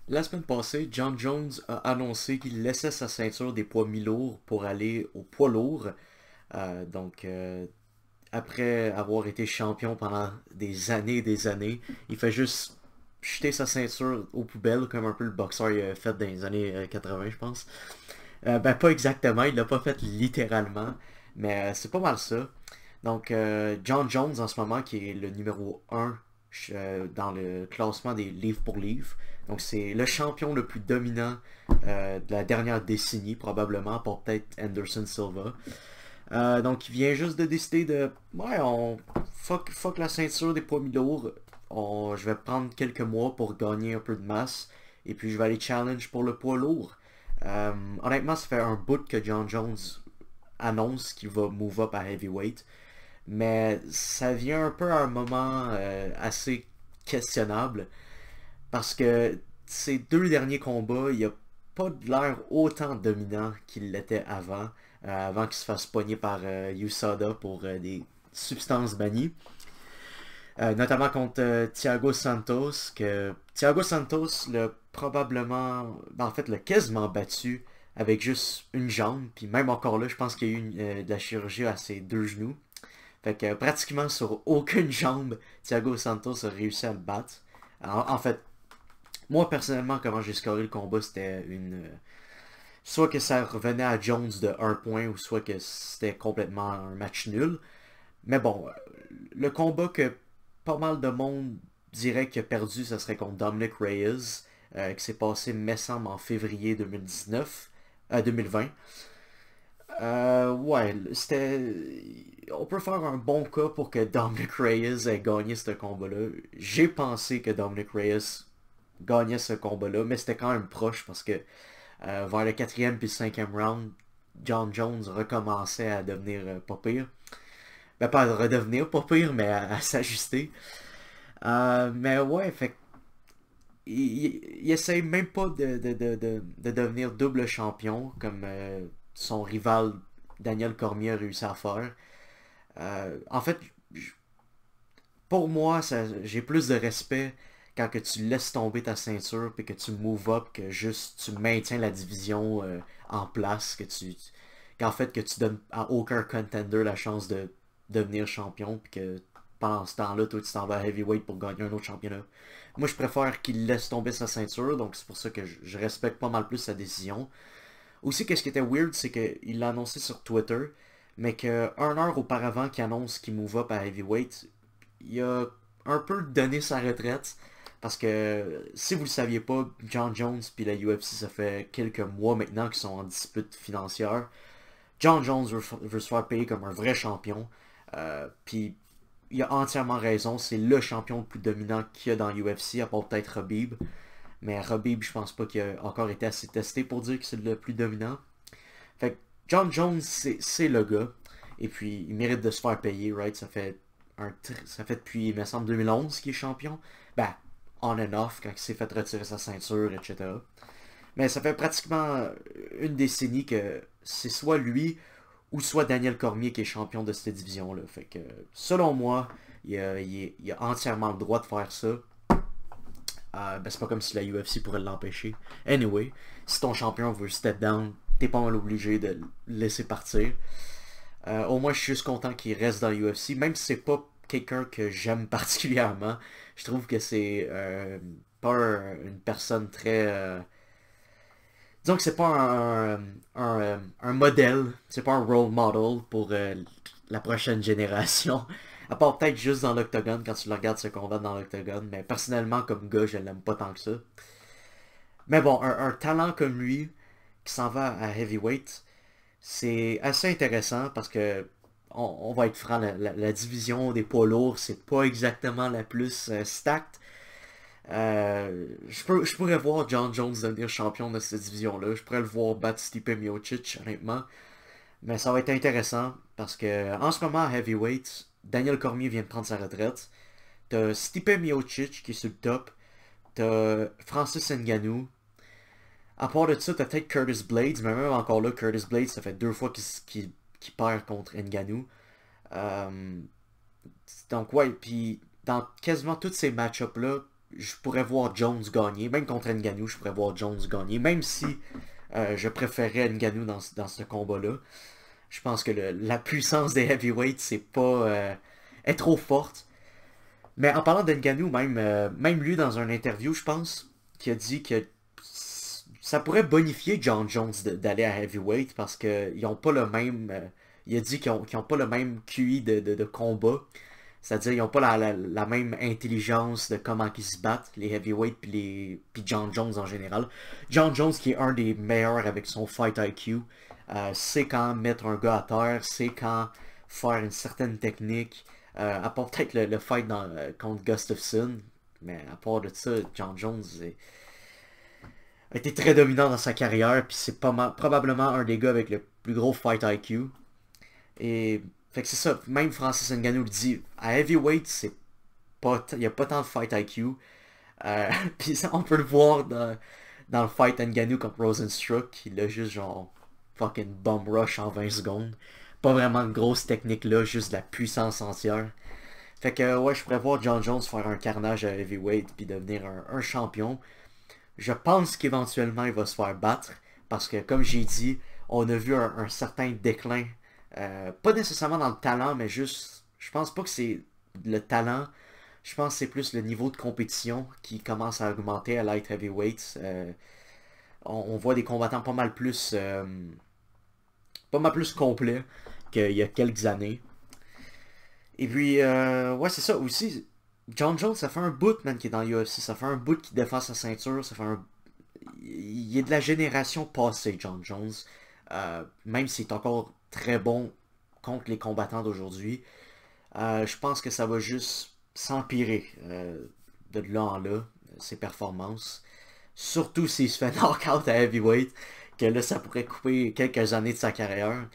La semaine passée, John Jones a annoncé qu'il laissait sa ceinture des poids mi-lourds pour aller au poids lourd. Après avoir été champion pendant des années et des années, il fait juste jeter sa ceinture aux poubelles comme un peu le boxeur il a fait dans les années 80, je pense. Ben pas exactement, il l'a pas fait littéralement, mais c'est pas mal ça. John Jones en ce moment qui est le numéro un dans le classement des livres pour livres. Donc c'est le champion le plus dominant de la dernière décennie probablement, pour peut-être Anderson Silva. Donc il vient juste de décider de ouais on fuck la ceinture des poids mi-lourds. Je vais prendre quelques mois pour gagner un peu de masse et puis je vais aller challenge pour le poids lourd. Honnêtement, ça fait un bout que John Jones annonce qu'il va move up à heavyweight. Mais ça vient un peu à un moment assez questionnable parce que ces deux derniers combats, il a pas de l'air autant dominant qu'il l'était avant qu'il se fasse pogner par USADA pour des substances bannies. Notamment contre Thiago Santos, que Thiago Santos l'a probablement, en fait, l'a quasiment battu avec juste une jambe, puis même encore là, je pense qu'il y a eu de la chirurgie à ses deux genoux. Fait que pratiquement sur aucune jambe, Thiago Santos a réussi à le battre. En fait, moi personnellement, comment j'ai scoré le combat, c'était soit que ça revenait à Jones de un point, ou soit que c'était complètement un match nul. Mais bon, le combat que pas mal de monde dirait qu'il a perdu, ça serait contre Dominic Reyes, qui s'est passé, me semble, en février 2019, 2020. Ouais, on peut faire un bon cas pour que Dominic Reyes ait gagné ce combat-là. J'ai pensé que Dominic Reyes gagnait ce combat-là, mais c'était quand même proche parce que vers le quatrième puis le cinquième round, John Jones recommençait à devenir pas pire. Ben pas à redevenir pas pire, mais à s'ajuster. Mais ouais, fait il essaye même pas de devenir double champion comme son rival Daniel Cormier a réussi à faire. En fait, pour moi, j'ai plus de respect quand que tu laisses tomber ta ceinture et que tu move up, que juste tu maintiens la division en place, qu'en fait que tu donnes à aucun contender la chance de devenir champion puis que pendant ce temps-là, toi tu t'en vas à heavyweight pour gagner un autre championnat. Moi je préfère qu'il laisse tomber sa ceinture, donc c'est pour ça que je respecte pas mal plus sa décision. Aussi, qu'est-ce qui était weird, c'est qu'il l'a annoncé sur Twitter, mais que 1 heure auparavant qu'il annonce qu'il move up à heavyweight, il a un peu donné sa retraite. Parce que si vous le saviez pas, John Jones puis la UFC, ça fait quelques mois maintenant qu'ils sont en dispute financière. John Jones veut se faire payer comme un vrai champion. Puis il a entièrement raison, c'est le champion le plus dominant qu'il y a dans l'UFC, à part peut-être Khabib. Mais Khabib, je pense pas qu'il a encore été assez testé pour dire que c'est le plus dominant. Fait que John Jones, c'est le gars. Et puis, il mérite de se faire payer, right? Ça fait depuis, il me semble, 2011 qu'il est champion. Ben, on and off, quand il s'est fait retirer sa ceinture, etc. Mais ça fait pratiquement une décennie que c'est soit lui ou soit Daniel Cormier qui est champion de cette division-là. Fait que, selon moi, il a entièrement le droit de faire ça. Ben, c'est pas comme si la UFC pourrait l'empêcher. Anyway, si ton champion veut step down, t'es pas mal obligé de le laisser partir. Au moins, je suis juste content qu'il reste dans l'UFC, même si c'est pas quelqu'un que j'aime particulièrement. Je trouve que c'est pas une personne très. Disons que c'est pas un modèle, c'est pas un role model pour la prochaine génération. À part peut-être juste dans l'octogone, quand tu le regardes se combattre dans l'octogone. Mais personnellement, comme gars, je l'aime pas tant que ça. Mais bon, un talent comme lui, qui s'en va à heavyweight, c'est assez intéressant parce que on va être franc, la division des poids lourds, c'est pas exactement la plus stacked. Je pourrais voir John Jones devenir champion de cette division-là. Je pourrais le voir battre Stipe Miocic, honnêtement. Mais ça va être intéressant parce que en ce moment, à heavyweight, Daniel Cormier vient de prendre sa retraite. T'as Stipe Miocic qui est sur le top. T'as Francis Ngannou. À part de ça, t'as peut-être Curtis Blades, mais même encore là, Curtis Blades, ça fait 2 fois qu'il perd contre Ngannou. Euh, donc ouais, puis dans quasiment tous ces match-ups-là, je pourrais voir Jones gagner. Même contre Ngannou, je pourrais voir Jones gagner. Même si je préférais Ngannou dans ce combat-là. Je pense que la puissance des heavyweights, c'est pas... est trop forte. Mais en parlant d'Ngannou, même lui, dans une interview, je pense, qui a dit que ça pourrait bonifier John Jones d'aller à heavyweight parce qu'ils ont pas le même... il a dit qu'ils ont pas le même QI de combat. C'est-à-dire qu'ils n'ont pas la même intelligence de comment ils se battent, les heavyweights puis John Jones en général. John Jones qui est un des meilleurs avec son fight IQ, sait quand mettre un gars à terre, sait quand faire une certaine technique, à part peut-être le fight contre Gustafsson, mais à part de ça, John Jones a été très dominant dans sa carrière, puis c'est probablement un des gars avec le plus gros fight IQ. Et fait que c'est ça, même Francis Ngannou le dit, à heavyweight, c'est pas, il y a pas tant de fight IQ. Puis ça, on peut le voir dans le fight Ngannou contre Rosenstruck, il a juste genre fucking bomb rush en 20 secondes. Pas vraiment de grosse technique là, juste de la puissance entière. Fait que ouais, je pourrais voir John Jones faire un carnage à heavyweight puis devenir un champion. Je pense qu'éventuellement il va se faire battre parce que comme j'ai dit, on a vu un certain déclin. Pas nécessairement dans le talent, mais juste, je pense pas que c'est le talent. Je pense que c'est plus le niveau de compétition qui commence à augmenter à light heavyweight. On voit des combattants pas mal plus complets qu'il y a quelques années. Et puis, ouais, c'est ça aussi. John Jones, ça fait un bout, man, qui est dans l'UFC. Ça fait un bout qui défend sa ceinture. Ça fait un... Il est de la génération passée, John Jones. Même s'il est encore très bon contre les combattants d'aujourd'hui. Je pense que ça va juste s'empirer de là en là, ses performances. Surtout s'il se fait knockout à heavyweight, que là ça pourrait couper quelques années de sa carrière.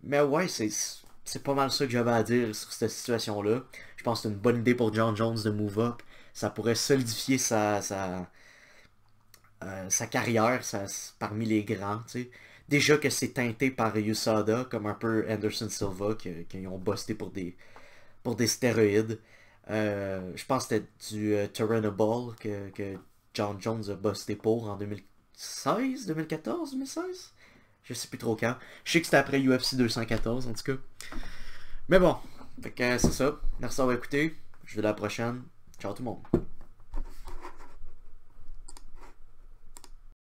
Mais ouais, c'est pas mal ça que j'avais à dire sur cette situation-là. Je pense que c'est une bonne idée pour John Jones de move up. Ça pourrait solidifier sa carrière parmi les grands, tu sais. Déjà que c'est teinté par USADA, comme un peu Anderson Silva, qui ont busté pour des stéroïdes. Je pense que c'était du Turinabol que John Jones a busté pour en 2016, 2014, 2016? Je sais plus trop quand. Je sais que c'était après UFC 214 en tout cas. Mais bon, fait que c'est ça. Merci d'avoir écouté. Je vous dis à la prochaine. Ciao tout le monde.